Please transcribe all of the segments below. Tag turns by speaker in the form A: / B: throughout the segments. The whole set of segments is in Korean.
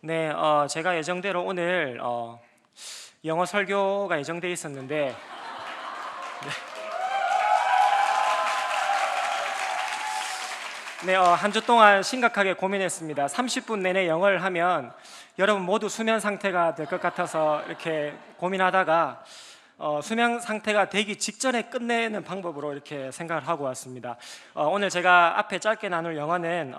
A: 네, 제가 예정대로 오늘 영어 설교가 예정돼 있었는데 한 주 동안 심각하게 고민했습니다. 30분 내내 영어를 하면 여러분 모두 수면 상태가 될 것 같아서 이렇게 고민하다가 수면 상태가 되기 직전에 끝내는 방법으로 이렇게 생각을 하고 왔습니다. 오늘 제가 앞에 짧게 나눌 영어는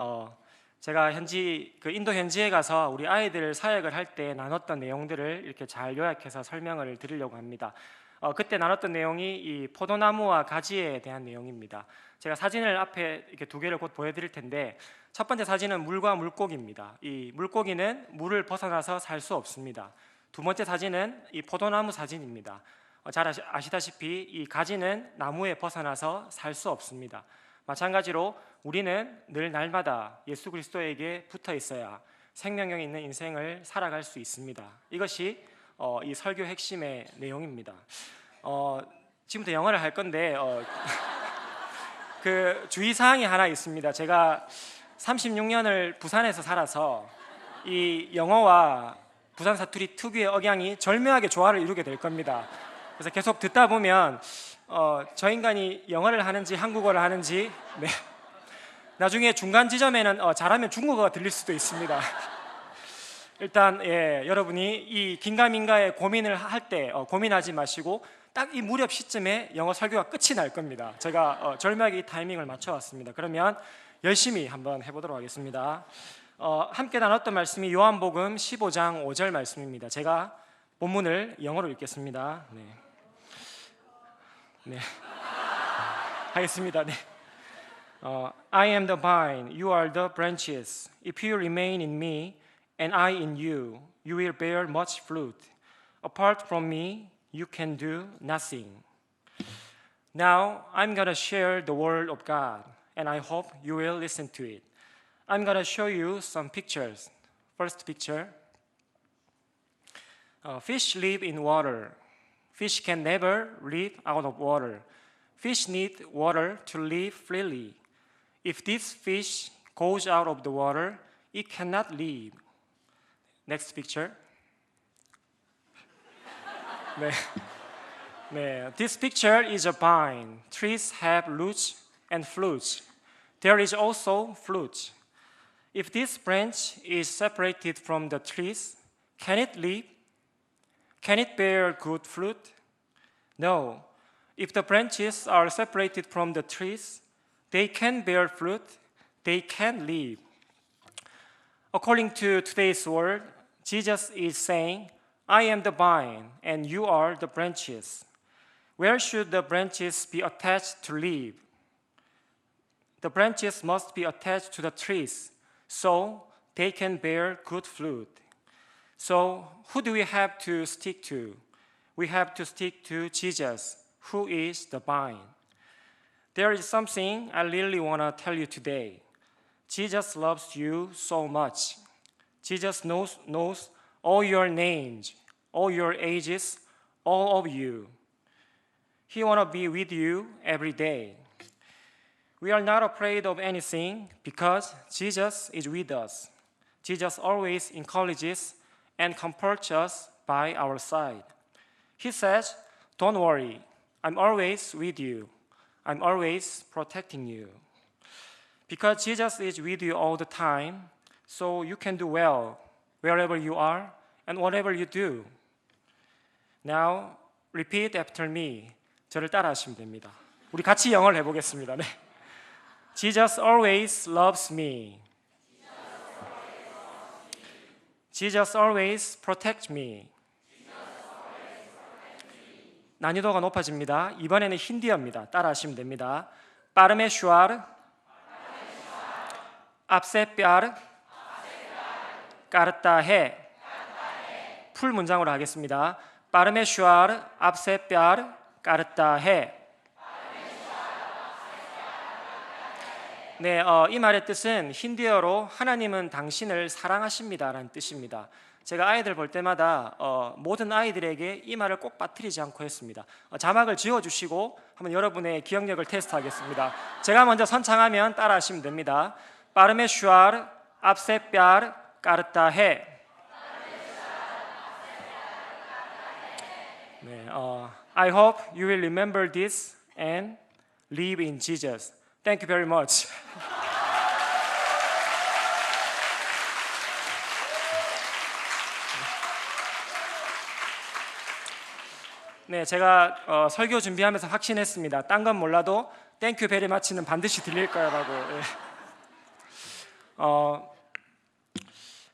A: 제가 인도 현지에 가서 우리 아이들 사역을 할 때 나눴던 내용들을 이렇게 잘 요약해서 설명을 드리려고 합니다. 그때 나눴던 내용이 이 포도나무와 가지에 대한 내용입니다. 제가 사진을 앞에 이렇게 두 개를 곧 보여드릴 텐데, 첫 번째 사진은 물과 물고기입니다. 이 물고기는 물을 벗어나서 살 수 없습니다. 두 번째 사진은 이 포도나무 사진입니다. 잘 아시다시피 이 가지는 나무에 벗어나서 살 수 없습니다. 마찬가지로 우리는 늘 날마다 예수 그리스도에게 붙어 있어야 생명력이 있는 인생을 살아갈 수 있습니다. 이것이 이 설교 핵심의 내용입니다. 지금부터 영어를 할 건데 그 주의사항이 하나 있습니다. 제가 36년을 부산에서 살아서 이 영어와 부산 사투리 특유의 억양이 절묘하게 조화를 이루게 될 겁니다. 그래서 계속 듣다 보면 저 인간이 영어를 하는지 한국어를 하는지 나중에 중간 지점에는 잘하면 중국어가 들릴 수도 있습니다. 일단 여러분이 이 긴가민가의 고민을 할 때 고민하지 마시고 딱 이 무렵 시점에 영어 설교가 끝이 날 겁니다. 제가 절묘하게 이 타이밍을 맞춰왔습니다. 그러면 열심히 한번 해보도록 하겠습니다. 함께 나눴던 말씀이 요한복음 15장 5절 말씀입니다. 제가 본문을 영어로 읽겠습니다. 네. 하겠습니다. 네. I am the vine, you are the branches. If you remain in me and I in you, you will bear much fruit. Apart from me, you can do nothing. Now, I'm going to share the word of God, and I hope you will listen to it. I'm going to show you some pictures. First picture. Fish live in water. Fish can never live out of water. Fish need water to live freely. If this fish goes out of the water, it cannot live. Next picture. This picture is a vine. Trees have roots and fruits. There is also fruit. If this branch is separated from the trees, can it live? Can it bear good fruit? No. If the branches are separated from the trees, they can bear fruit, they can live. According to today's word, Jesus is saying, I am the vine and you are the branches. Where should the branches be attached to live? The branches must be attached to the trees so they can bear good fruit. So who do we have to stick to? We have to stick to Jesus, who is the vine. There is something I really want to tell you today. Jesus loves you so much. Jesus knows all your names, all your ages, all of you. He wants to be with you every day. We are not afraid of anything because Jesus is with us. Jesus always encourages and comforts us by our side. He says, don't worry, I'm always with you. I'm always protecting you. Because Jesus is with you all the time, so you can do well wherever you are and whatever you do. Now, repeat after me. 저를 따라하시면 됩니다. 우리 같이 영어를 해보겠습니다. 네. Jesus always loves me. Jesus always protects me. 난이도가 높아집니다. 이번에는 힌디어입니다. 따라하시면 됩니다. 파르메슈아르, 앞세 뼈르, 까르타해. 풀 문장으로 하겠습니다. 파르메슈아르, 앞세 뼈르, 까르타해. 네, 이 말의 뜻은 힌디어로 하나님은 당신을 사랑하십니다라는 뜻입니다. 제가 아이들 볼 때마다 모든 아이들에게 이 말을 꼭 빠뜨리지 않고 했습니다. 자막을 지워주시고 한번 여러분의 기억력을 테스트하겠습니다. 제가 먼저 선창하면 따라하시면 됩니다. 파르메슈아르, 앞세 뼈르, 까르타해. 네, I hope you will remember this and live in Jesus. Thank you very much. 네, 제가 설교 준비하면서 확신했습니다. 딴 건 몰라도 땡큐 베리 마치는 반드시 들릴 거라고. 예.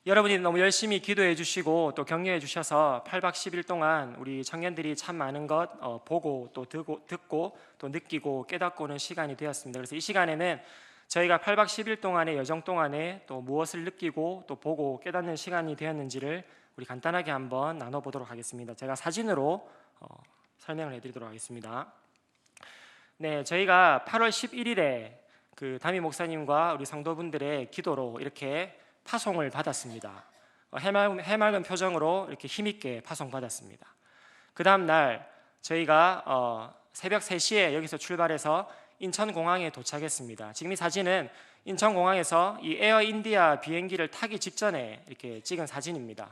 A: 여러분이 너무 열심히 기도해 주시고 또 격려해 주셔서 8박 10일 동안 우리 청년들이 참 많은 것 보고 또 듣고 또 느끼고 깨닫고 오는 시간이 되었습니다. 그래서 이 시간에는 저희가 8박 10일 동안의 여정 동안에 또 무엇을 느끼고 또 보고 깨닫는 시간이 되었는지를 우리 간단하게 한번 나눠보도록 하겠습니다. 제가 사진으로 설명을 해드리도록 하겠습니다. 네, 저희가 8월 11일에 그 담임 목사님과 우리 성도분들의 기도로 이렇게 파송을 받았습니다. 해맑은 표정으로 이렇게 힘있게 파송받았습니다. 그 다음 날 저희가 새벽 3시에 여기서 출발해서 인천공항에 도착했습니다. 지금 이 사진은 인천공항에서 이 에어 인디아 비행기를 타기 직전에 이렇게 찍은 사진입니다.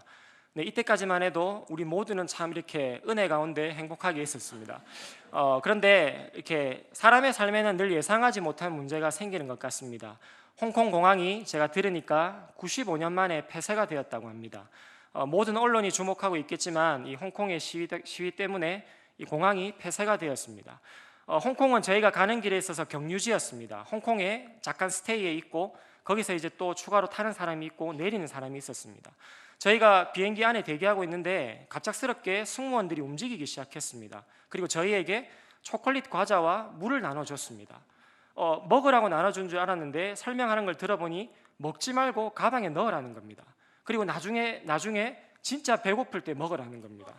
A: 네, 이때까지만 해도 우리 모두는 참 이렇게 은혜 가운데 행복하게 있었습니다. 그런데 이렇게 사람의 삶에는 늘 예상하지 못한 문제가 생기는 것 같습니다. 홍콩 공항이 제가 들으니까 95년 만에 폐쇄가 되었다고 합니다. 모든 언론이 주목하고 있겠지만 이 홍콩의 시위 때문에 이 공항이 폐쇄가 되었습니다. 홍콩은 저희가 가는 길에 있어서 경유지였습니다. 홍콩에 잠깐 스테이에 있고 거기서 이제 또 추가로 타는 사람이 있고 내리는 사람이 있었습니다. 저희가 비행기 안에 대기하고 있는데 갑작스럽게 승무원들이 움직이기 시작했습니다. 그리고 저희에게 초콜릿 과자와 물을 나눠줬습니다. 먹으라고 나눠준 줄 알았는데 설명하는 걸 들어보니 먹지 말고 가방에 넣으라는 겁니다. 그리고 나중에 진짜 배고플 때 먹으라는 겁니다.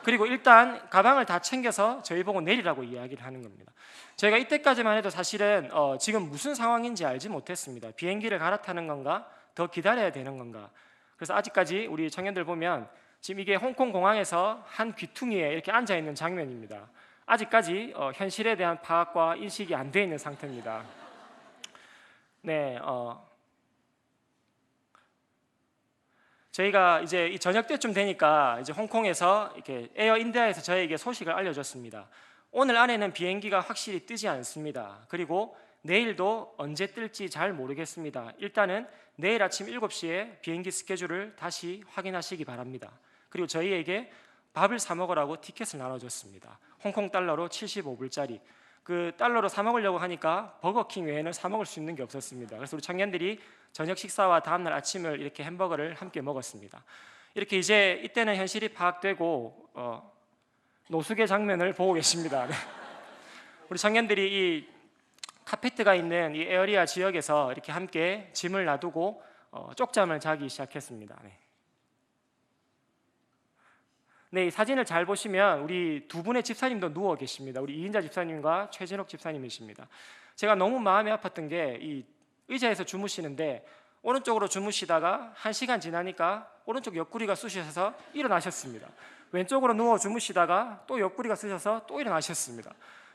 A: 그리고 일단 가방을 다 챙겨서 저희 보고 내리라고 이야기를 하는 겁니다. 저희가 이때까지만 해도 사실은 지금 무슨 상황인지 알지 못했습니다. 비행기를 갈아타는 건가? 더 기다려야 되는 건가? 그래서 아직까지 우리 청년들 보면 지금 이게 홍콩 공항에서 한 귀퉁이에 이렇게 앉아 있는 장면입니다. 아직까지 현실에 대한 파악과 인식이 안 돼 있는 상태입니다. 네, 저희가 이제 이 저녁 때쯤 되니까 이제 홍콩에서 이렇게 에어 인디아에서 저에게 소식을 알려줬습니다. 오늘 안에는 비행기가 확실히 뜨지 않습니다. 그리고 내일도 언제 뜰지 잘 모르겠습니다. 일단은 내일 아침 7시에 비행기 스케줄을 다시 확인하시기 바랍니다. 그리고 저희에게 밥을 사 먹으라고 티켓을 나눠줬습니다. 홍콩 달러로 75불짜리. 그 달러로 사 먹으려고 하니까 버거킹 외에는 사 먹을 수 있는 게 없었습니다. 그래서 우리 청년들이 저녁 식사와 다음날 아침을 이렇게 햄버거를 함께 먹었습니다. 이렇게 이제 이때는 현실이 파악되고 노숙의 장면을 보고 계십니다. 우리 청년들이 이 카페트가 있는 이 에어리아 지역에서 이렇게 함께 짐을 놔두고 쪽잠을 자기 시작했습니다. 네, 이 사진을 잘 보시면 우리 두 분의 집사님도 누워 계십니다. 우리 이인자 집사님과 최진옥 집사님이십니다. 제가 너무 마음이 아팠던 게 이 의자에서 주무시는데 오른쪽으로 주무시다가 1시간 지나니까 오른쪽 옆구리가 쑤셔서 일어나셨습니다. 왼쪽으로 누워 주무시다가 또 옆구리가 쑤셔서 또 일어나셨습니다.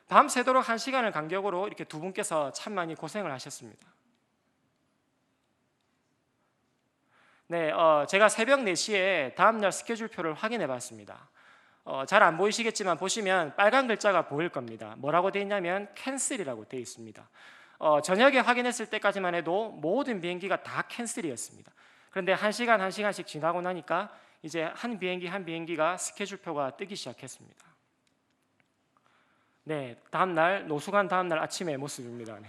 A: 밤새도록 1시간을 간격으로 이렇게 두 분께서 참 많이 고생을 하셨습니다. 네, 제가 새벽 4시에 다음날 스케줄표를 확인해 봤습니다. 잘 안 보이시겠지만 보시면 빨간 글자가 보일 겁니다. 뭐라고 되어 있냐면 캔슬이라고 되어 있습니다. 저녁에 확인했을 때까지만 해도 모든 비행기가 다 캔슬이었습니다. 그런데 1시간씩 지나고 나니까 이제 한 비행기가 스케줄표가 뜨기 시작했습니다. 네, 다음날 노숙한 다음날 아침의 모습입니다.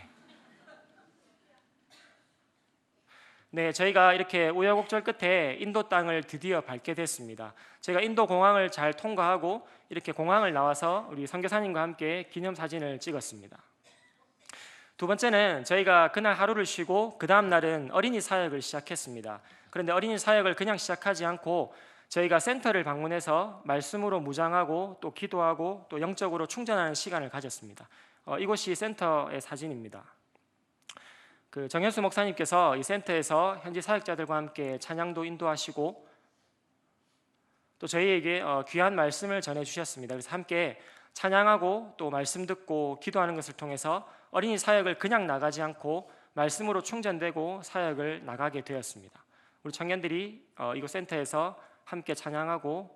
A: 네, 저희가 이렇게 우여곡절 끝에 인도 땅을 드디어 밟게 됐습니다. 제가 인도 공항을 잘 통과하고 이렇게 공항을 나와서 우리 선교사님과 함께 기념사진을 찍었습니다. 두 번째는 저희가 그날 하루를 쉬고 그 다음 날은 어린이 사역을 시작했습니다. 그런데 어린이 사역을 그냥 시작하지 않고 저희가 센터를 방문해서 말씀으로 무장하고 또 기도하고 또 영적으로 충전하는 시간을 가졌습니다. 이곳이 센터의 사진입니다. 그 정현수 목사님께서 이 센터에서 현지 사역자들과 함께 찬양도 인도하시고 또 저희에게 귀한 말씀을 전해주셨습니다. 그래서 함께 찬양하고 또 말씀 듣고 기도하는 것을 통해서 어린이 사역을 그냥 나가지 않고 말씀으로 충전되고 사역을 나가게 되었습니다. 우리 청년들이 이곳 센터에서 함께 찬양하고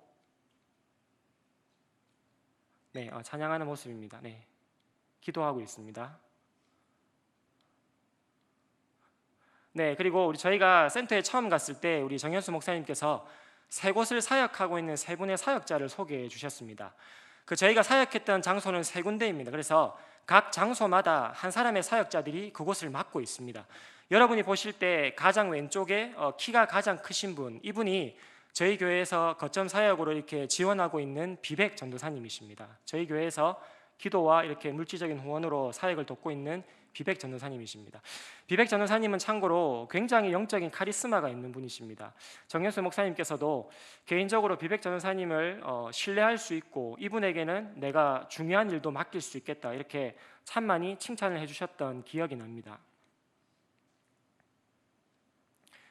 A: 네, 찬양하는 모습입니다. 네, 기도하고 있습니다. 네, 그리고 저희가 센터에 처음 갔을 때 우리 정현수 목사님께서 세 곳을 사역하고 있는 세 분의 사역자를 소개해 주셨습니다. 저희가 사역했던 장소는 세 군데입니다. 그래서 각 장소마다 한 사람의 사역자들이 그곳을 맡고 있습니다. 여러분이 보실 때 가장 왼쪽에 키가 가장 크신 분, 이분이 저희 교회에서 거점 사역으로 이렇게 지원하고 있는 비백 전도사님이십니다. 저희 교회에서 기도와 이렇게 물질적인 후원으로 사역을 돕고 있는 비백 전도사님이십니다. 비백 전도사님은 참고로 굉장히 영적인 카리스마가 있는 분이십니다. 정현수 목사님께서도 개인적으로 비백 전도사님을 신뢰할 수 있고 이분에게는 내가 중요한 일도 맡길 수 있겠다, 이렇게 참 많이 칭찬을 해주셨던 기억이 납니다.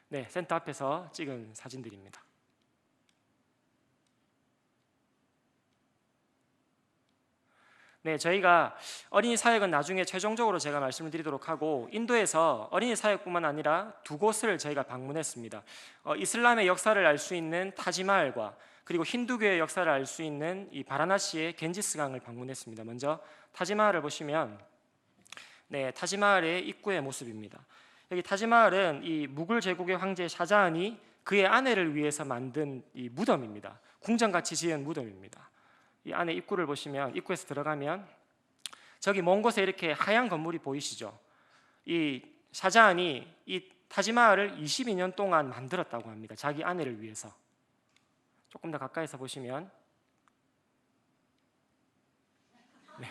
A: 네, 센터 앞에서 찍은 사진들입니다. 네, 저희가 어린이 사역은 나중에 최종적으로 제가 말씀을 드리도록 하고, 인도에서 어린이 사역뿐만 아니라 두 곳을 저희가 방문했습니다. 이슬람의 역사를 알 수 있는 타지마할과 그리고 힌두교의 역사를 알 수 있는 이 바라나시의 겐지스강을 방문했습니다. 먼저 타지마할을 보시면, 네, 타지마할의 입구의 모습입니다. 여기 타지마할은 이 무굴 제국의 황제 샤자한이 그의 아내를 위해서 만든 이 무덤입니다. 궁전같이 지은 무덤입니다. 이 안에 입구를 보시면, 입구에서 들어가면 저기 먼 곳에 이렇게 하얀 건물이 보이시죠? 이 샤자한이 이 타지마할을 22년 동안 만들었다고 합니다. 자기 아내를 위해서. 조금 더 가까이서 보시면, 네,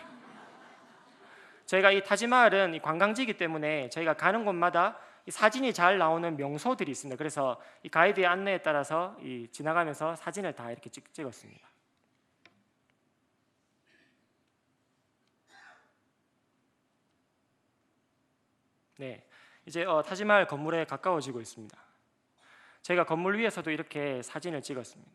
A: 저희가 이 타지마할은 이 관광지이기 때문에 저희가 가는 곳마다 이 사진이 잘 나오는 명소들이 있습니다. 그래서 이 가이드의 안내에 따라서 지나가면서 사진을 다 이렇게 찍었습니다. 네, 이제 타지마할 건물에 가까워지고 있습니다. 제가 건물 위에서도 이렇게 사진을 찍었습니다.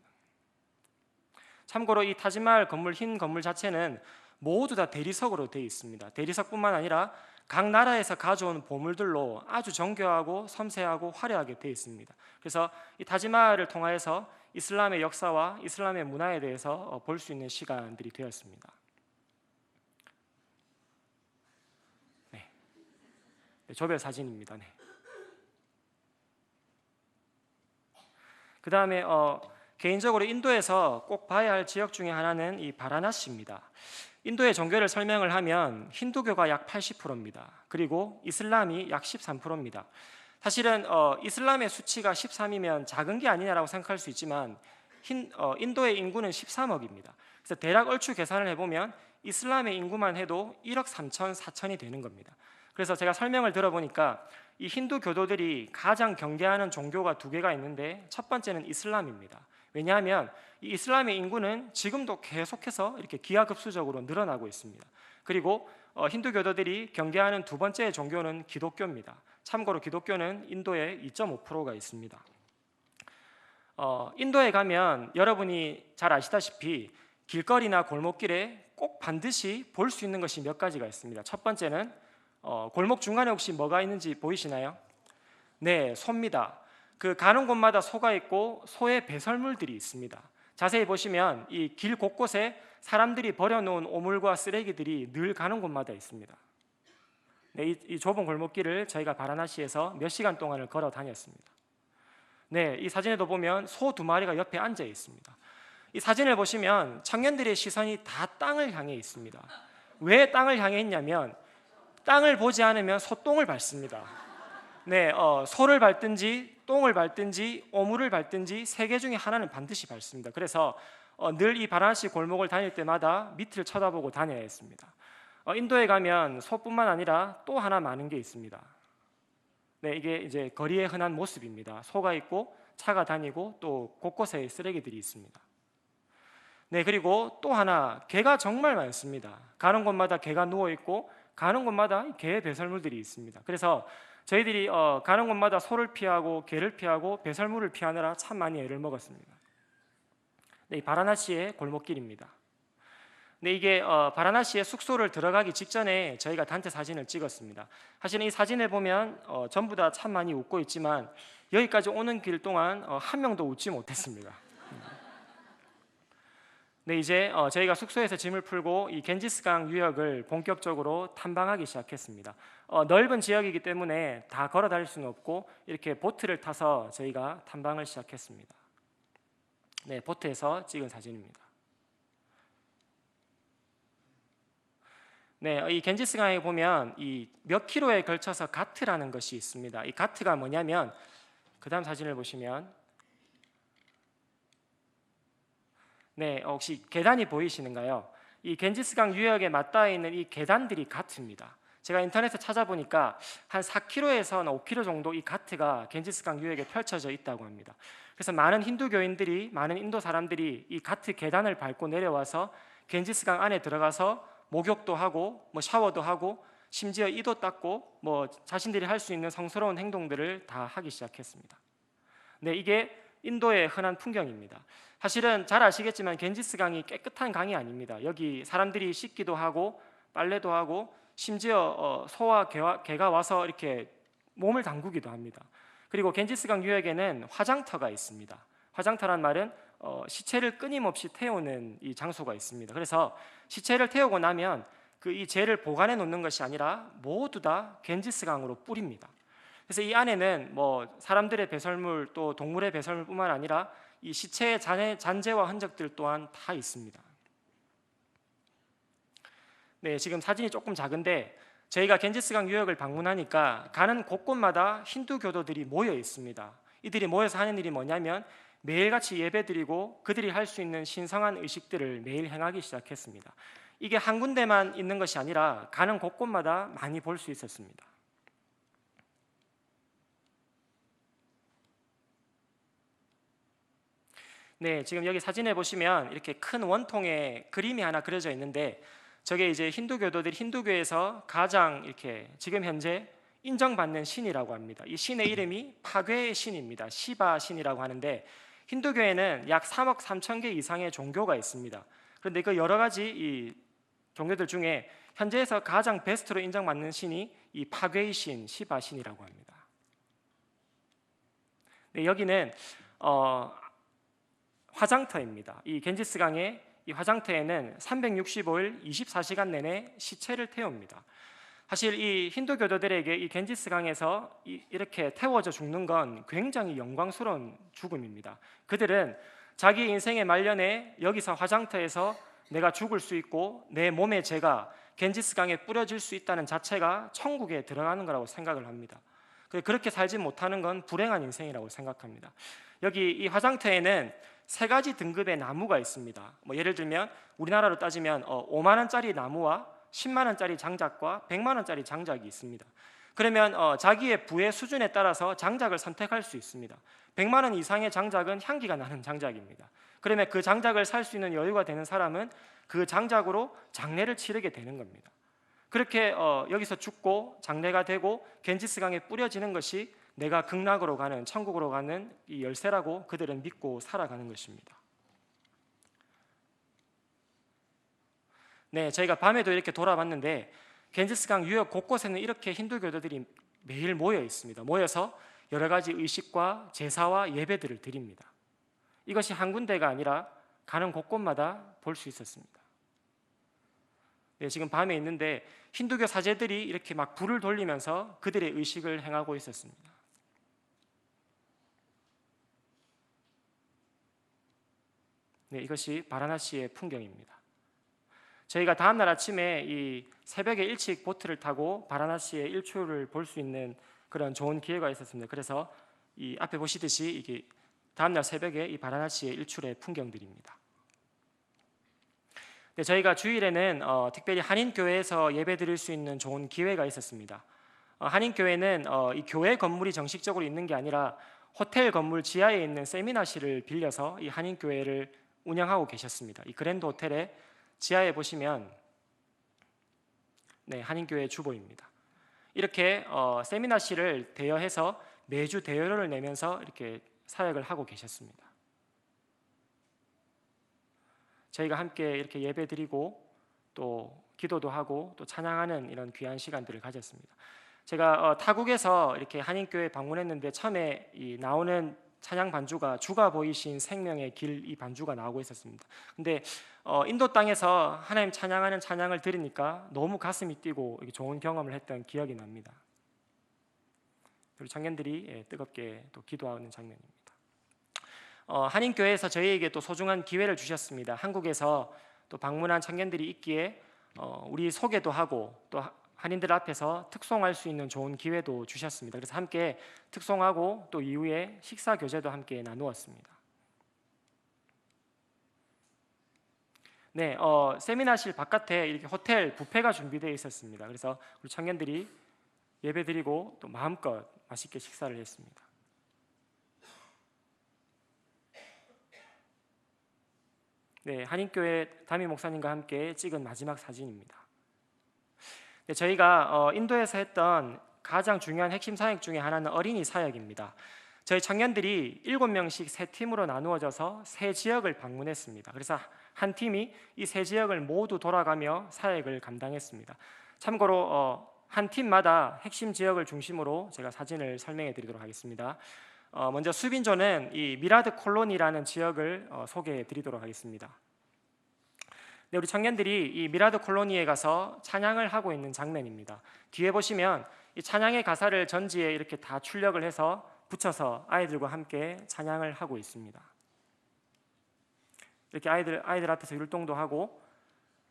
A: 참고로 이 타지마할 건물, 흰 건물 자체는 모두 다 대리석으로 되어 있습니다. 대리석뿐만 아니라 각 나라에서 가져온 보물들로 아주 정교하고 섬세하고 화려하게 되어 있습니다. 그래서 이 타지마할을 통하여서 이슬람의 역사와 이슬람의 문화에 대해서 볼 수 있는 시간들이 되었습니다. 네, 조별 사진입니다. 네. 그 다음에 개인적으로 인도에서 꼭 봐야 할 지역 중에 하나는 이 바라나시입니다. 인도의 종교를 설명을 하면 힌두교가 약 80%입니다. 그리고 이슬람이 약 13%입니다. 사실은 이슬람의 수치가 13이면 작은 게 아니냐라고 생각할 수 있지만 인도의 인구는 13억입니다. 그래서 대략 얼추 계산을 해보면 이슬람의 인구만 해도 1억 3천, 4천이 되는 겁니다. 그래서 제가 설명을 들어보니까 이 힌두 교도들이 가장 경계하는 종교가 두 개가 있는데, 첫 번째는 이슬람입니다. 왜냐하면 이 이슬람의 인구는 지금도 계속해서 이렇게 기하급수적으로 늘어나고 있습니다. 그리고 힌두 교도들이 경계하는 두 번째 종교는 기독교입니다. 참고로 기독교는 인도에 2.5%가 있습니다. 인도에 가면 여러분이 잘 아시다시피 길거리나 골목길에 꼭 반드시 볼 수 있는 것이 몇 가지가 있습니다. 첫 번째는 골목 중간에 혹시 뭐가 있는지 보이시나요? 네, 소입니다. 가는 곳마다 소가 있고 소의 배설물들이 있습니다. 자세히 보시면 이 길 곳곳에 사람들이 버려놓은 오물과 쓰레기들이 늘 가는 곳마다 있습니다. 네, 이 좁은 골목길을 저희가 바라나시에서 몇 시간 동안을 걸어 다녔습니다. 네, 이 사진에도 보면 소 2마리가 옆에 앉아 있습니다. 이 사진을 보시면 청년들의 시선이 다 땅을 향해 있습니다. 왜 땅을 향해 있냐면 땅을 보지 않으면 소똥을 밟습니다. 네, 소를 밟든지 똥을 밟든지 오물을 밟든지 세 개 중에 하나는 반드시 밟습니다. 그래서 늘 이 바라나시 골목을 다닐 때마다 밑을 쳐다보고 다녀야 했습니다. 인도에 가면 소뿐만 아니라 또 하나 많은 게 있습니다. 네, 이게 이제 거리의 흔한 모습입니다. 소가 있고 차가 다니고 또 곳곳에 쓰레기들이 있습니다. 네, 그리고 또 하나, 개가 정말 많습니다. 가는 곳마다 개가 누워 있고 가는 곳마다 개의 배설물들이 있습니다. 그래서 저희들이 가는 곳마다 소를 피하고 개를 피하고 배설물을 피하느라 참 많이 애를 먹었습니다. 네, 이 바라나시의 골목길입니다. 네, 이게 바라나시의 숙소를 들어가기 직전에 저희가 단체 사진을 찍었습니다. 사실은 이 사진을 보면 전부 다 참 많이 웃고 있지만 여기까지 오는 길 동안 한 명도 웃지 못했습니다. 네, 이제 저희가 숙소에서 짐을 풀고 이 겐지스강 유역을 본격적으로 탐방하기 시작했습니다. 넓은 지역이기 때문에 다 걸어 다닐 수는 없고 이렇게 보트를 타서 저희가 탐방을 시작했습니다. 네, 보트에서 찍은 사진입니다. 네, 이 겐지스강에 보면 이 몇 킬로에 걸쳐서 가트라는 것이 있습니다. 이 가트가 뭐냐면 그 다음 사진을 보시면 네, 혹시 계단이 보이시는가요? 이 겐지스강 유역에 맞닿아 있는 이 계단들이 가트입니다. 제가 인터넷에 찾아보니까 한 4km에서 5km 정도 이 가트가 겐지스강 유역에 펼쳐져 있다고 합니다. 그래서 많은 힌두교인들이, 많은 인도 사람들이 이 가트 계단을 밟고 내려와서 겐지스강 안에 들어가서 목욕도 하고 샤워도 하고 심지어 이도 닦고 자신들이 할 수 있는 성스러운 행동들을 다 하기 시작했습니다. 네, 이게 인도의 흔한 풍경입니다. 사실은 잘 아시겠지만 겐지스강이 깨끗한 강이 아닙니다. 여기 사람들이 씻기도 하고 빨래도 하고 심지어 소와 개가 와서 이렇게 몸을 담그기도 합니다. 그리고 겐지스강 유역에는 화장터가 있습니다. 화장터란 말은 시체를 끊임없이 태우는 이 장소가 있습니다. 그래서 시체를 태우고 나면 이 재를 보관해 놓는 것이 아니라 모두 다 겐지스강으로 뿌립니다. 그래서 이 안에는 사람들의 배설물 또 동물의 배설물뿐만 아니라 이 시체의 잔재와 흔적들 또한 다 있습니다. 네, 지금 사진이 조금 작은데 저희가 겐지스강 유역을 방문하니까 가는 곳곳마다 힌두 교도들이 모여 있습니다. 이들이 모여서 하는 일이 뭐냐면 매일같이 예배드리고 그들이 할 수 있는 신성한 의식들을 매일 행하기 시작했습니다. 이게 한 군데만 있는 것이 아니라 가는 곳곳마다 많이 볼 수 있었습니다. 네, 지금 여기 사진에 보시면 이렇게 큰 원통에 그림이 하나 그려져 있는데 저게 이제 힌두교도들이 힌두교에서 가장 이렇게 지금 현재 인정받는 신이라고 합니다. 이 신의 이름이 파괴의 신입니다. 시바 신이라고 하는데 힌두교에는 약 3억 3천 개 이상의 종교가 있습니다. 그런데 그 여러 가지 이 종교들 중에 현재에서 가장 베스트로 인정받는 신이 이 파괴의 신, 시바 신이라고 합니다. 네, 여기는 화장터입니다. 이 겐지스강의 이 화장터에는 365일 24시간 내내 시체를 태웁니다. 사실 이 힌두교도들에게 이 겐지스강에서 이렇게 태워져 죽는 건 굉장히 영광스러운 죽음입니다. 그들은 자기 인생의 말년에 여기서 화장터에서 내가 죽을 수 있고 내 몸의 죄가 겐지스강에 뿌려질 수 있다는 자체가 천국에 들어가는 거라고 생각을 합니다. 그렇게 살지 못하는 건 불행한 인생이라고 생각합니다. 여기 이 화장터에는 3가지 등급의 나무가 있습니다. 예를 들면 우리나라로 따지면 5만 원짜리 나무와 10만 원짜리 장작과 100만 원짜리 장작이 있습니다. 그러면 자기의 부의 수준에 따라서 장작을 선택할 수 있습니다. 100만 원 이상의 장작은 향기가 나는 장작입니다. 그러면 그 장작을 살 수 있는 여유가 되는 사람은 그 장작으로 장례를 치르게 되는 겁니다. 그렇게 여기서 죽고 장례가 되고 겐지스강에 뿌려지는 것이 내가 극락으로 가는, 천국으로 가는 이 열쇠라고 그들은 믿고 살아가는 것입니다. 네, 저희가 밤에도 이렇게 돌아봤는데 겐지스강 유역 곳곳에는 이렇게 힌두교도들이 매일 모여 있습니다. 모여서 여러 가지 의식과 제사와 예배들을 드립니다. 이것이 한 군데가 아니라 가는 곳곳마다 볼 수 있었습니다. 네, 지금 밤에 있는데 힌두교 사제들이 이렇게 막 불을 돌리면서 그들의 의식을 행하고 있었습니다. 네, 이것이 바라나시의 풍경입니다. 저희가 다음날 아침에 이 새벽에 일찍 보트를 타고 바라나시의 일출을 볼 수 있는 그런 좋은 기회가 있었습니다. 그래서 이 앞에 보시듯이 이게 다음날 새벽에 이 바라나시의 일출의 풍경들입니다. 네, 저희가 주일에는 특별히 한인교회에서 예배드릴 수 있는 좋은 기회가 있었습니다. 한인교회는 이 교회 건물이 정식적으로 있는 게 아니라 호텔 건물 지하에 있는 세미나실을 빌려서 이 한인교회를 운영하고 계셨습니다. 이 그랜드 호텔의 지하에 보시면 네, 한인교회 주보입니다. 이렇게 세미나실을 대여해서 매주 대여료를 내면서 이렇게 사역을 하고 계셨습니다. 저희가 함께 이렇게 예배드리고 또 기도도 하고 또 찬양하는 이런 귀한 시간들을 가졌습니다. 제가 타국에서 이렇게 한인교회 방문했는데 처음에 나오는 찬양 반주가 주가 보이신 생명의 길 이 반주가 나오고 있었습니다. 근데 인도 땅에서 하나님 찬양하는 찬양을 들으니까 너무 가슴이 뛰고 좋은 경험을 했던 기억이 납니다. 우리 청년들이 뜨겁게 또 기도하는 장면입니다. 한인교회에서 저희에게 또 소중한 기회를 주셨습니다. 한국에서 또 방문한 청년들이 있기에 우리 소개도 하고 또 한인들 앞에서 특송할 수 있는 좋은 기회도 주셨습니다. 그래서 함께 특송하고 또 이후에 식사 교제도 함께 나누었습니다. 네, 세미나실 바깥에 이렇게 호텔 뷔페가 준비되어 있었습니다. 그래서 우리 청년들이 예배드리고 또 마음껏 맛있게 식사를 했습니다. 네, 한인교회 담임 목사님과 함께 찍은 마지막 사진입니다. 네, 저희가 인도에서 했던 가장 중요한 핵심 사역 중에 하나는 어린이 사역입니다. 저희 청년들이 7명씩 세 팀으로 나누어져서 세 지역을 방문했습니다. 그래서 한 팀이 이 세 지역을 모두 돌아가며 사역을 감당했습니다. 참고로 한 팀마다 핵심 지역을 중심으로 제가 사진을 설명해 드리도록 하겠습니다. 먼저 수빈조는 이 미라드 콜로니라는 지역을 소개해 드리도록 하겠습니다. 네, 우리 청년들이 이 미라드 콜로니에 가서 찬양을 하고 있는 장면입니다. 뒤에 보시면 이 찬양의 가사를 전지에 이렇게 다 출력을 해서 붙여서 아이들과 함께 찬양을 하고 있습니다. 이렇게 아이들 앞에서 율동도 하고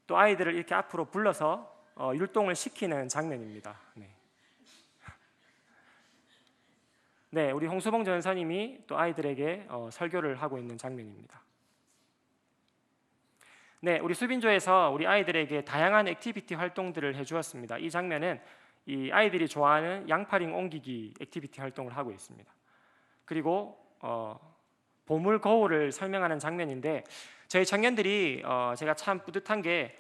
A: 또 아이들을 이렇게 앞으로 불러서 율동을 시키는 장면입니다. 네, 우리 홍수봉 전사님이 또 아이들에게 설교를 하고 있는 장면입니다. 네, 우리 수빈조에서 우리 아이들에게 다양한 액티비티 활동들을 해주었습니다. 이 장면은 이 아이들이 좋아하는 양파링 옮기기 액티비티 활동을 하고 있습니다. 그리고 보물 거울을 설명하는 장면인데 저희 청년들이 제가 참 뿌듯한 게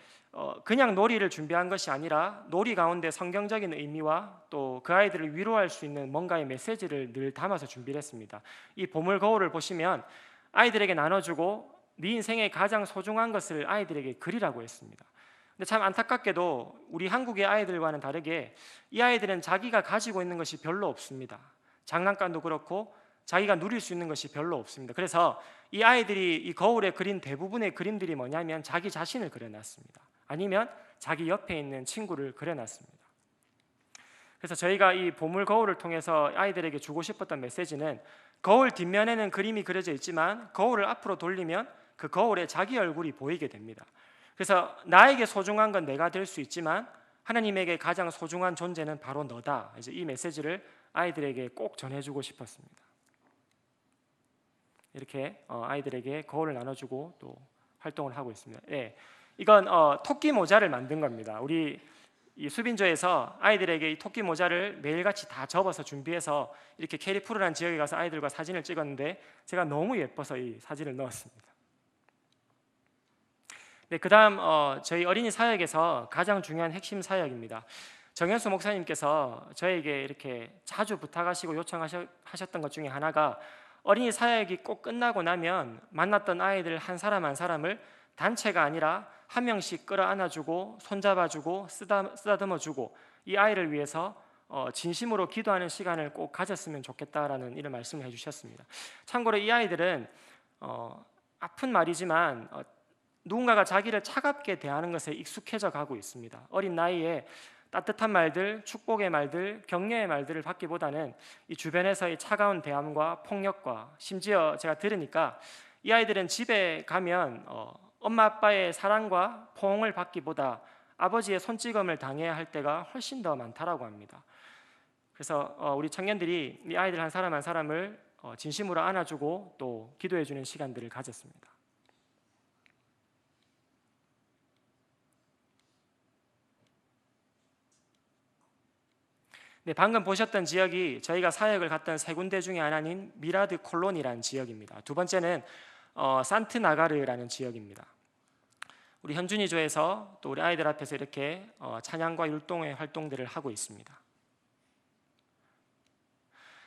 A: 그냥 놀이를 준비한 것이 아니라 놀이 가운데 성경적인 의미와 또 그 아이들을 위로할 수 있는 뭔가의 메시지를 늘 담아서 준비를 했습니다. 이 보물 거울을 보시면 아이들에게 나눠주고 네 인생의 가장 소중한 것을 아이들에게 그리라고 했습니다. 근데 참 안타깝게도 우리 한국의 아이들과는 다르게 이 아이들은 자기가 가지고 있는 것이 별로 없습니다. 장난감도 그렇고 자기가 누릴 수 있는 것이 별로 없습니다. 그래서 이 아이들이 이 거울에 그린 대부분의 그림들이 뭐냐면 자기 자신을 그려놨습니다. 아니면 자기 옆에 있는 친구를 그려놨습니다. 그래서 저희가 이 보물 거울을 통해서 아이들에게 주고 싶었던 메시지는 거울 뒷면에는 그림이 그려져 있지만 거울을 앞으로 돌리면 그 거울에 자기 얼굴이 보이게 됩니다. 그래서 나에게 소중한 건 내가 될 수 있지만 하나님에게 가장 소중한 존재는 바로 너다. 이제 이 메시지를 아이들에게 꼭 전해주고 싶었습니다. 이렇게 아이들에게 거울을 나눠주고 또 활동을 하고 있습니다. 네, 이건 토끼 모자를 만든 겁니다. 우리 이 수빈조에서 아이들에게 이 토끼 모자를 매일같이 다 접어서 준비해서 이렇게 캐리푸르라는 지역에 가서 아이들과 사진을 찍었는데 제가 너무 예뻐서 이 사진을 넣었습니다. 네, 그다음 저희 어린이 사역에서 가장 중요한 핵심 사역입니다. 정현수 목사님께서 저에게 이렇게 자주 부탁하시고 요청하셨던 것 중에 하나가 어린이 사역이 꼭 끝나고 나면 만났던 아이들 한 사람 한 사람을 단체가 아니라 한 명씩 끌어안아주고 손잡아주고 쓰다듬어주고 이 아이를 위해서 진심으로 기도하는 시간을 꼭 가졌으면 좋겠다라는 이런 말씀을 해주셨습니다. 참고로 이 아이들은 아픈 말이지만 누군가가 자기를 차갑게 대하는 것에 익숙해져 가고 있습니다. 어린 나이에 따뜻한 말들, 축복의 말들, 격려의 말들을 받기보다는 이 주변에서의 차가운 대함과 폭력과 심지어 제가 들으니까 이 아이들은 집에 가면 엄마 아빠의 사랑과 포옹을 받기보다 아버지의 손찌검을 당해야 할 때가 훨씬 더 많다라고 합니다. 그래서 우리 청년들이 이 아이들 한 사람 한 사람을 진심으로 안아주고 또 기도해주는 시간들을 가졌습니다. 네, 방금 보셨던 지역이 저희가 사역을 갔던 세 군데 중에 하나인 미라드 콜로니라는 지역입니다. 두 번째는 산트나가르라는 지역입니다. 우리 현준이 조에서 또 우리 아이들 앞에서 이렇게 찬양과 율동의 활동들을 하고 있습니다.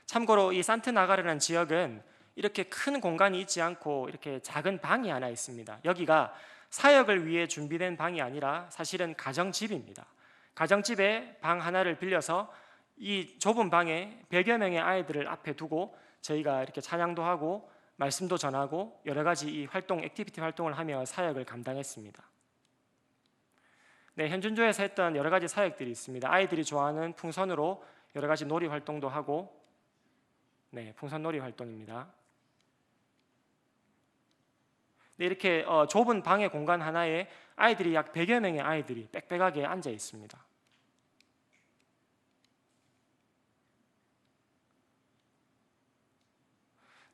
A: 참고로 이 산트나가르라는 지역은 이렇게 큰 공간이 있지 않고 이렇게 작은 방이 하나 있습니다. 여기가 사역을 위해 준비된 방이 아니라 사실은 가정집입니다. 가정집에 방 하나를 빌려서 이 좁은 방에 100여 명의 아이들을 앞에 두고 저희가 이렇게 찬양도 하고 말씀도 전하고 여러 가지 이 활동, 액티비티 활동을 하며 사역을 감당했습니다. 네, 현준조에서 했던 여러 가지 사역들이 있습니다. 아이들이 좋아하는 풍선으로 여러 가지 놀이 활동도 하고, 네, 풍선 놀이 활동입니다. 네, 이렇게 좁은 방의 공간 하나에 아이들이 약 100여 명의 아이들이 빽빽하게 앉아 있습니다.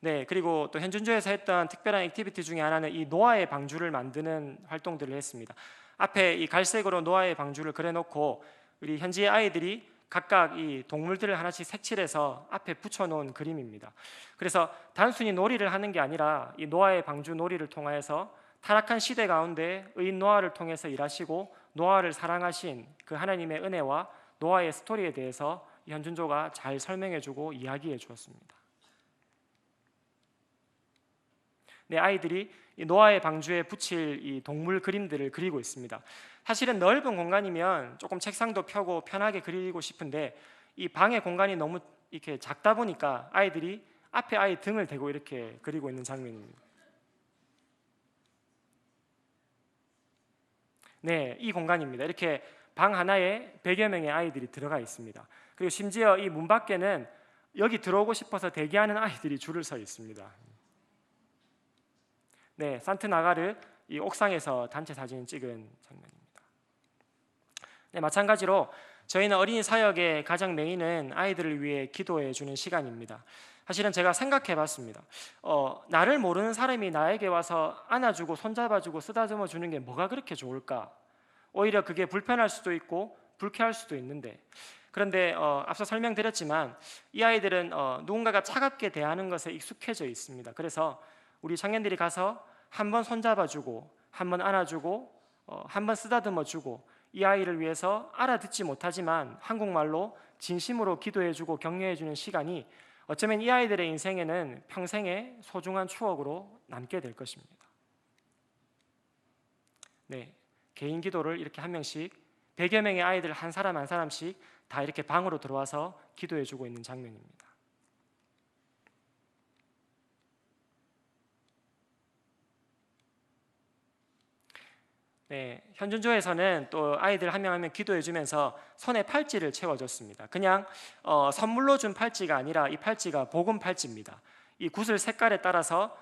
A: 네, 그리고 또 현준조에서 했던 특별한 액티비티 중에 하나는 이 노아의 방주를 만드는 활동들을 했습니다. 앞에 이 갈색으로 노아의 방주를 그려놓고 우리 현지의 아이들이 각각 이 동물들을 하나씩 색칠해서 앞에 붙여놓은 그림입니다. 그래서 단순히 놀이를 하는 게 아니라 이 노아의 방주 놀이를 통해서 타락한 시대 가운데 의인 노아를 통해서 일하시고 노아를 사랑하신 그 하나님의 은혜와 노아의 스토리에 대해서 현준조가 잘 설명해주고 이야기해 주었습니다. 네, 아이들이 이 노아의 방주에 붙일 이 동물 그림들을 그리고 있습니다. 사실은 넓은 공간이면 조금 책상도 펴고 편하게 그리고 싶은데 이 방의 공간이 너무 이렇게 작다 보니까 아이들이 앞에 아이 등을 대고 이렇게 그리고 있는 장면입니다. 네, 이 공간입니다. 이렇게 방 하나에 100여 명의 아이들이 들어가 있습니다. 그리고 심지어 이 문 밖에는 여기 들어오고 싶어서 대기하는 아이들이 줄을 서 있습니다. 네, 산트나가르 이 옥상에서 단체 사진을 찍은 장면입니다. 네, 마찬가지로 저희는 어린이 사역의 가장 메인은 아이들을 위해 기도해 주는 시간입니다. 사실은 제가 생각해 봤습니다. 나를 모르는 사람이 나에게 와서 안아주고 손잡아주고 쓰다듬어 주는 게 뭐가 그렇게 좋을까? 오히려 그게 불편할 수도 있고 불쾌할 수도 있는데, 그런데 앞서 설명드렸지만 이 아이들은 누군가가 차갑게 대하는 것에 익숙해져 있습니다. 그래서 우리 청년들이 가서 한 번 손잡아주고 한 번 안아주고 한 번 쓰다듬어주고 이 아이를 위해서 알아듣지 못하지만 한국말로 진심으로 기도해주고 격려해주는 시간이 어쩌면 이 아이들의 인생에는 평생의 소중한 추억으로 남게 될 것입니다. 네, 개인 기도를 이렇게 한 명씩 100여 명의 아이들 한 사람 한 사람씩 다 이렇게 방으로 들어와서 기도해주고 있는 장면입니다. 네, 현준조에서는 또 아이들 한 명 한 명 기도해주면서 손에 팔찌를 채워줬습니다. 그냥 선물로 준 팔찌가 아니라 이 팔찌가 복음 팔찌입니다. 이 구슬 색깔에 따라서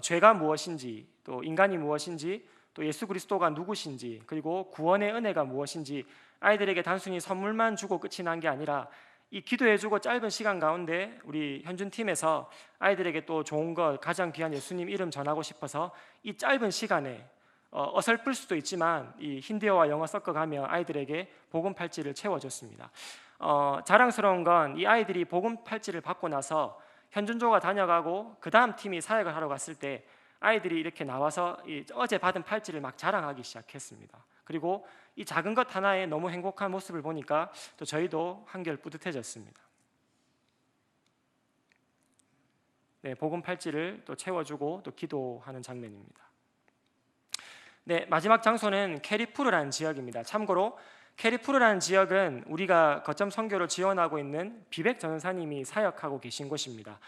A: 죄가 무엇인지, 또 인간이 무엇인지, 또 예수 그리스도가 누구신지, 그리고 구원의 은혜가 무엇인지 아이들에게 단순히 선물만 주고 끝이 난 게 아니라 이 기도해주고 짧은 시간 가운데 우리 현준팀에서 아이들에게 또 좋은 것, 가장 귀한 예수님 이름 전하고 싶어서 이 짧은 시간에 어설플 수도 있지만 이 힌디어와 영어 섞어가며 아이들에게 복음 팔찌를 채워줬습니다. 자랑스러운 건 이 아이들이 복음 팔찌를 받고 나서 현준조가 다녀가고 그 다음 팀이 사역을 하러 갔을 때 아이들이 이렇게 나와서 어제 받은 팔찌를 막 자랑하기 시작했습니다. 그리고 이 작은 것 하나에 너무 행복한 모습을 보니까 또 저희도 한결 뿌듯해졌습니다. 네, 복음 팔찌를 또 채워주고 또 기도하는 장면입니다. 네, 마지막 장소는 캐리푸르라는 지역입니다. 참고로 캐리푸르라는 지역은 우리가 거점 선교를 지원하고 있는 비백 전사님이 사역하고 계신 곳입니다.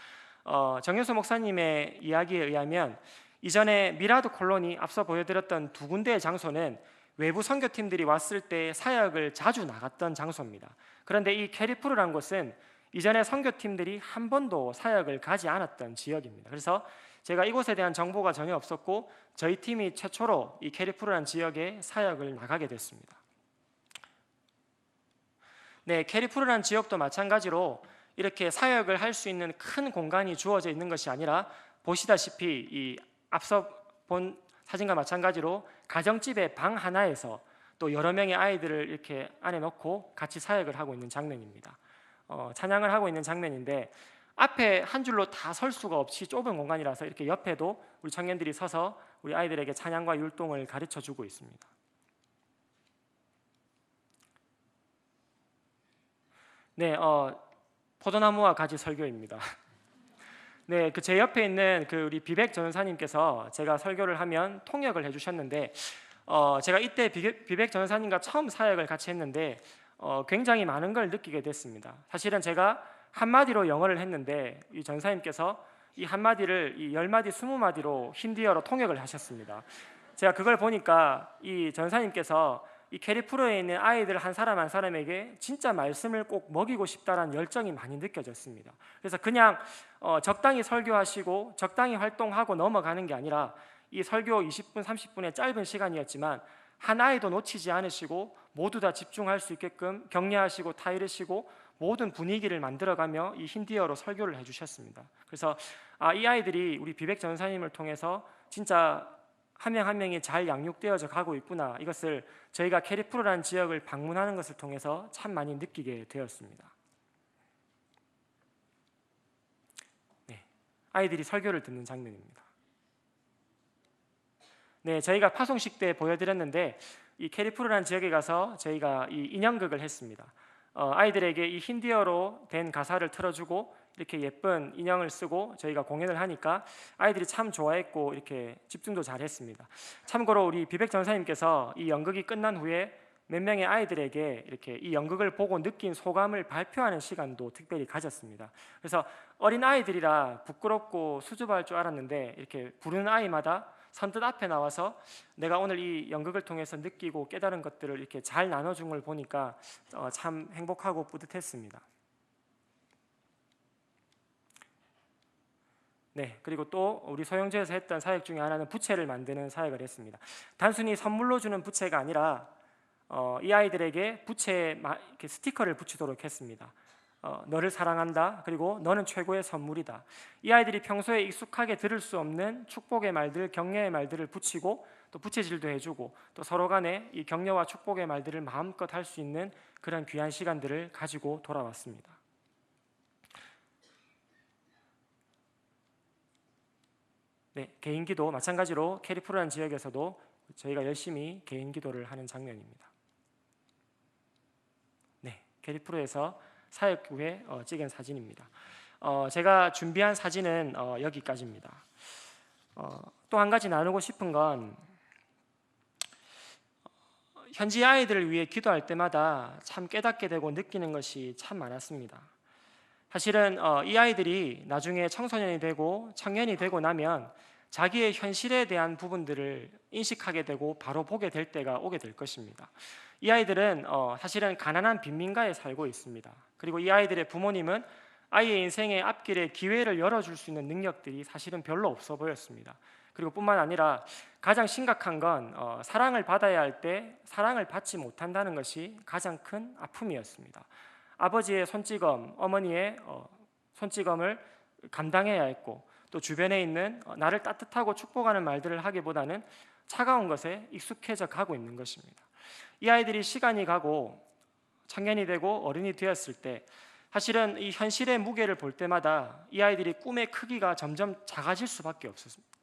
A: 정효수 목사님의 이야기에 의하면 이전에 미라드 콜로니 앞서 보여드렸던 두 군데의 장소는 외부 선교팀들이 왔을 때 사역을 자주 나갔던 장소입니다. 그런데 이 캐리푸르라는 곳은 이전에 선교팀들이 한 번도 사역을 가지 않았던 지역입니다. 그래서 제가 이곳에 대한 정보가 전혀 없었고 저희 팀이 최초로 이 캐리푸르라는 지역에 사역을 나가게 됐습니다. 네, 캐리푸르라는 지역도 마찬가지로 이렇게 사역을 할 수 있는 큰 공간이 주어져 있는 것이 아니라 보시다시피 이 앞서 본 사진과 마찬가지로 가정집의 방 하나에서 또 여러 명의 아이들을 이렇게 안에 넣고 같이 사역을 하고 있는 장면입니다. 찬양을 하고 있는 장면인데 앞에 한 줄로 다 설 수가 없이 좁은 공간이라서 이렇게 옆에도 우리 청년들이 서서 우리 아이들에게 찬양과 율동을 가르쳐 주고 있습니다. 네, 포도나무와 가지 설교입니다. 네, 그 제 옆에 있는 그 우리 비백 전사님께서 제가 설교를 하면 통역을 해주셨는데 제가 이때 비백 전사님과 처음 사역을 같이 했는데 굉장히 많은 걸 느끼게 됐습니다. 사실은 제가 한마디로 영어를 했는데 이 전사님께서 이 한마디를 이 10마디, 20마디로 힌디어로 통역을 하셨습니다. 제가 그걸 보니까 이 전사님께서 이 캐리프로에 있는 아이들 한 사람 한 사람에게 진짜 말씀을 꼭 먹이고 싶다라는 열정이 많이 느껴졌습니다. 그래서 그냥 적당히 설교하시고 적당히 활동하고 넘어가는 게 아니라 이 설교 20분, 30분의 짧은 시간이었지만 한 아이도 놓치지 않으시고 모두 다 집중할 수 있게끔 격려하시고 타이르시고 모든 분위기를 만들어가며 이 힌디어로 설교를 해주셨습니다. 그래서 이 아이들이 우리 비백 전사님을 통해서 진짜 한 명 한 명이 잘 양육되어져 가고 있구나, 이것을 저희가 캐리프로라는 지역을 방문하는 것을 통해서 참 많이 느끼게 되었습니다. 네, 아이들이 설교를 듣는 장면입니다. 네, 저희가 파송식 때 보여드렸는데 이 캐리프로라는 지역에 가서 저희가 이 인형극을 했습니다. 아이들에게 이 힌디어로 된 가사를 틀어주고 이렇게 예쁜 인형을 쓰고 저희가 공연을 하니까 아이들이 참 좋아했고 이렇게 집중도 잘했습니다. 참고로 우리 비백 전사님께서 이 연극이 끝난 후에 몇 명의 아이들에게 이렇게 이 연극을 보고 느낀 소감을 발표하는 시간도 특별히 가졌습니다. 그래서 어린 아이들이라 부끄럽고 수줍어할 줄 알았는데 이렇게 부르는 아이마다 선뜻 앞에 나와서 내가 오늘 이 연극을 통해서 느끼고 깨달은 것들을 이렇게 잘 나눠준 걸 보니까 참 행복하고 뿌듯했습니다. 네, 그리고 또 우리 소영제에서 했던 사역 중에 하나는 부채를 만드는 사역을 했습니다. 단순히 선물로 주는 부채가 아니라 이 아이들에게 부채에 이렇게 스티커를 붙이도록 했습니다. 너를 사랑한다, 그리고 너는 최고의 선물이다. 이 아이들이 평소에 익숙하게 들을 수 없는 축복의 말들, 격려의 말들을 붙이고 또 부채질도 해주고 또 서로 간에 이 격려와 축복의 말들을 마음껏 할 수 있는 그런 귀한 시간들을 가지고 돌아왔습니다. 네, 개인기도 마찬가지로 캐리프로라는 지역에서도 저희가 열심히 개인기도를 하는 장면입니다. 네, 캐리프로에서 사역 후에 찍은 사진입니다. 제가 준비한 사진은 여기까지입니다. 또 한 가지 나누고 싶은 건 현지 아이들을 위해 기도할 때마다 참 깨닫게 되고 느끼는 것이 참 많았습니다. 사실은 이 아이들이 나중에 청소년이 되고 청년이 되고 나면 자기의 현실에 대한 부분들을 인식하게 되고 바로 보게 될 때가 오게 될 것입니다. 이 아이들은 사실은 가난한 빈민가에 살고 있습니다. 그리고 이 아이들의 부모님은 아이의 인생의 앞길에 기회를 열어줄 수 있는 능력들이 사실은 별로 없어 보였습니다. 그리고 뿐만 아니라 가장 심각한 건 사랑을 받아야 할 때 사랑을 받지 못한다는 것이 가장 큰 아픔이었습니다. 아버지의 손찌검, 어머니의 손찌검을 감당해야 했고 또 주변에 있는 나를 따뜻하고 축복하는 말들을 하기보다는 차가운 것에 익숙해져 가고 있는 것입니다. 이 아이들이 시간이 가고 청년이 되고 어른이 되었을 때 사실은 이 현실의 무게를 볼 때마다 이 아이들이 꿈의 크기가 점점 작아질 수밖에 없었습니다.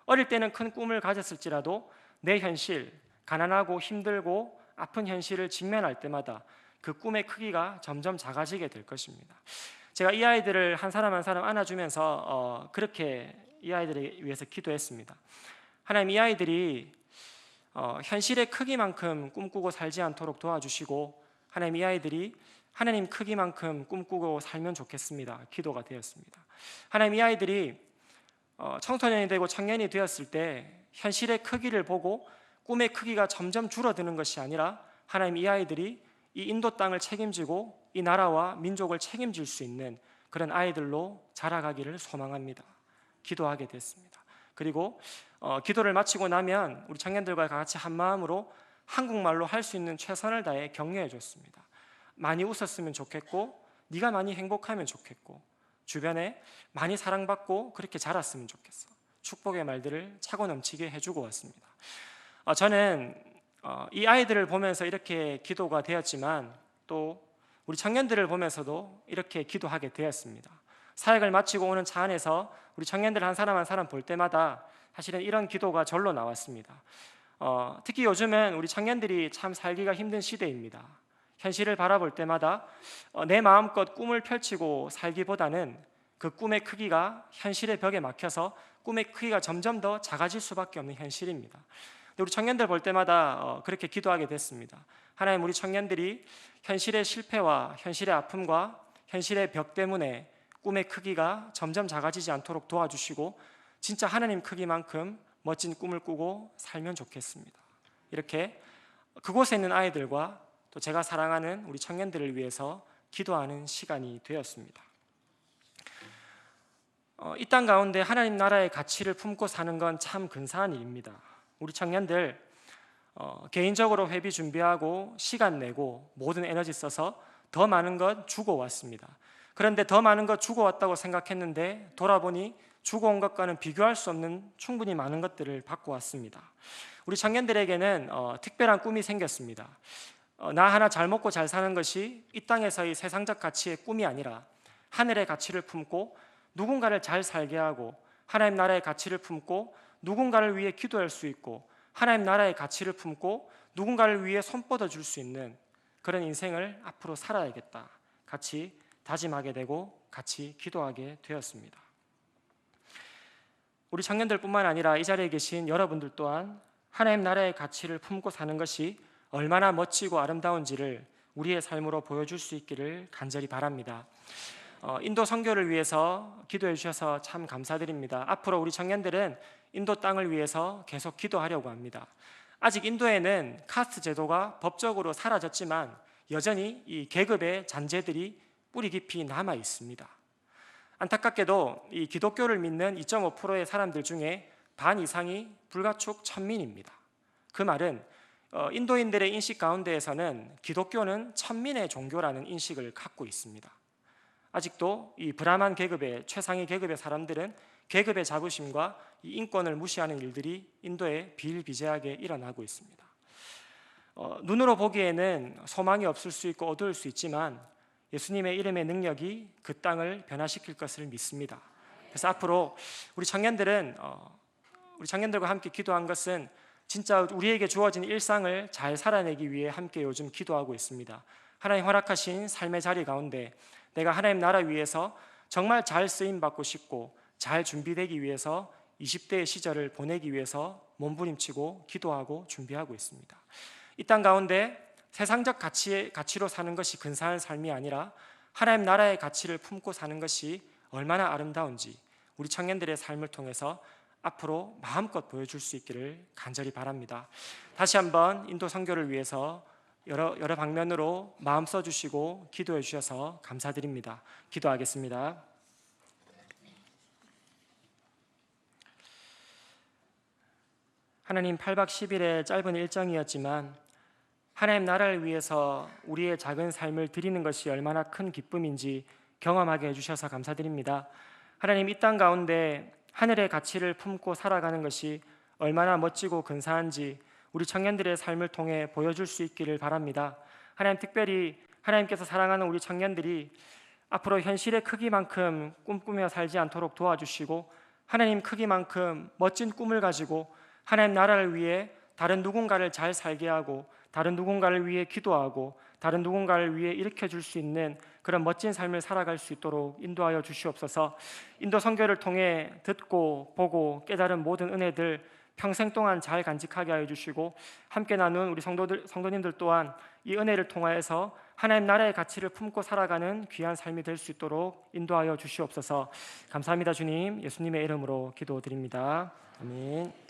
A: 어릴 때는 큰 꿈을 가졌을지라도 내 현실, 가난하고 힘들고 아픈 현실을 직면할 때마다 그 꿈의 크기가 점점 작아지게 될 것입니다. 제가 이 아이들을 한 사람 한 사람 안아주면서 그렇게 이 아이들을 위해서 기도했습니다. 하나님, 이 아이들이 현실의 크기만큼 꿈꾸고 살지 않도록 도와주시고 하나님, 이 아이들이 하나님 크기만큼 꿈꾸고 살면 좋겠습니다. 기도가 되었습니다. 하나님, 이 아이들이 청소년이 되고 청년이 되었을 때 현실의 크기를 보고 꿈의 크기가 점점 줄어드는 것이 아니라 하나님, 이 아이들이 이 인도 땅을 책임지고 이 나라와 민족을 책임질 수 있는 그런 아이들로 자라가기를 소망합니다. 기도하게 됐습니다. 그리고 기도를 마치고 나면 우리 청년들과 같이 한 마음으로 한국말로 할 수 있는 최선을 다해 격려해 줬습니다. 많이 웃었으면 좋겠고 네가 많이 행복하면 좋겠고 주변에 많이 사랑받고 그렇게 자랐으면 좋겠어. 축복의 말들을 차고 넘치게 해주고 왔습니다. 저는 이 아이들을 보면서 이렇게 기도가 되었지만 또 우리 청년들을 보면서도 이렇게 기도하게 되었습니다. 사역을 마치고 오는 차 안에서 우리 청년들 한 사람 한 사람 볼 때마다 사실은 이런 기도가 절로 나왔습니다. 특히 요즘은 우리 청년들이 참 살기가 힘든 시대입니다. 현실을 바라볼 때마다 내 마음껏 꿈을 펼치고 살기보다는 그 꿈의 크기가 현실의 벽에 막혀서 꿈의 크기가 점점 더 작아질 수밖에 없는 현실입니다. 우리 청년들 볼 때마다 그렇게 기도하게 됐습니다. 하나님, 우리 청년들이 현실의 실패와 현실의 아픔과 현실의 벽 때문에 꿈의 크기가 점점 작아지지 않도록 도와주시고 진짜 하나님 크기만큼 멋진 꿈을 꾸고 살면 좋겠습니다. 이렇게 그곳에 있는 아이들과 또 제가 사랑하는 우리 청년들을 위해서 기도하는 시간이 되었습니다. 이 땅 가운데 하나님 나라의 가치를 품고 사는 건 참 근사한 일입니다. 우리 청년들 개인적으로 회비 준비하고 시간 내고 모든 에너지 써서 더 많은 것 주고 왔습니다. 그런데 더 많은 것 주고 왔다고 생각했는데 돌아보니 주고 온 것과는 비교할 수 없는 충분히 많은 것들을 받고 왔습니다. 우리 청년들에게는 특별한 꿈이 생겼습니다. 나 하나 잘 먹고 잘 사는 것이 이 땅에서의 세상적 가치의 꿈이 아니라 하늘의 가치를 품고 누군가를 잘 살게 하고 하나님 나라의 가치를 품고 누군가를 위해 기도할 수 있고 하나님 나라의 가치를 품고 누군가를 위해 손뻗어 줄 수 있는 그런 인생을 앞으로 살아야겠다. 같이 다짐하게 되고 같이 기도하게 되었습니다. 우리 청년들뿐만 아니라 이 자리에 계신 여러분들 또한 하나님 나라의 가치를 품고 사는 것이 얼마나 멋지고 아름다운지를 우리의 삶으로 보여줄 수 있기를 간절히 바랍니다. 인도 선교를 위해서 기도해 주셔서 참 감사드립니다. 앞으로 우리 청년들은 인도 땅을 위해서 계속 기도하려고 합니다. 아직 인도에는 카스트 제도가 법적으로 사라졌지만 여전히 이 계급의 잔재들이 뿌리 깊이 남아 있습니다. 안타깝게도 이 기독교를 믿는 2.5%의 사람들 중에 반 이상이 불가촉 천민입니다. 그 말은 인도인들의 인식 가운데에서는 기독교는 천민의 종교라는 인식을 갖고 있습니다. 아직도 이 브라만 계급의 최상위 계급의 사람들은 계급의 자부심과 이 인권을 무시하는 일들이 인도에 비일비재하게 일어나고 있습니다. 눈으로 보기에는 소망이 없을 수 있고 어두울 수 있지만 예수님의 이름의 능력이 그 땅을 변화시킬 것을 믿습니다. 그래서 앞으로 우리 청년들과 함께 기도한 것은 진짜 우리에게 주어진 일상을 잘 살아내기 위해 함께 요즘 기도하고 있습니다. 하나님 허락하신 삶의 자리 가운데 내가 하나님 나라 위해서 정말 잘 쓰임받고 싶고 잘 준비되기 위해서 20대의 시절을 보내기 위해서 몸부림치고 기도하고 준비하고 있습니다. 이 땅 가운데 세상적 가치로 사는 것이 근사한 삶이 아니라 하나님 나라의 가치를 품고 사는 것이 얼마나 아름다운지 우리 청년들의 삶을 통해서 앞으로 마음껏 보여줄 수 있기를 간절히 바랍니다. 다시 한번 인도 선교를 위해서 여러 방면으로 마음 써주시고 기도해 주셔서 감사드립니다. 기도하겠습니다. 하나님, 8박 10일의 짧은 일정이었지만 하나님 나라를 위해서 우리의 작은 삶을 드리는 것이 얼마나 큰 기쁨인지 경험하게 해주셔서 감사드립니다. 하나님, 이 땅 가운데 하늘의 가치를 품고 살아가는 것이 얼마나 멋지고 근사한지 우리 청년들의 삶을 통해 보여줄 수 있기를 바랍니다. 하나님, 특별히 하나님께서 사랑하는 우리 청년들이 앞으로 현실의 크기만큼 꿈꾸며 살지 않도록 도와주시고 하나님 크기만큼 멋진 꿈을 가지고 하나님 나라를 위해 다른 누군가를 잘 살게 하고 다른 누군가를 위해 기도하고 다른 누군가를 위해 일으켜줄 수 있는 그런 멋진 삶을 살아갈 수 있도록 인도하여 주시옵소서. 인도 선교를 통해 듣고 보고 깨달은 모든 은혜들 평생 동안 잘 간직하게 하여 주시고 함께 나눈 우리 성도님들 또한 이 은혜를 통하여서 하나님 나라의 가치를 품고 살아가는 귀한 삶이 될 수 있도록 인도하여 주시옵소서. 감사합니다. 주님, 예수님의 이름으로 기도드립니다. 아멘.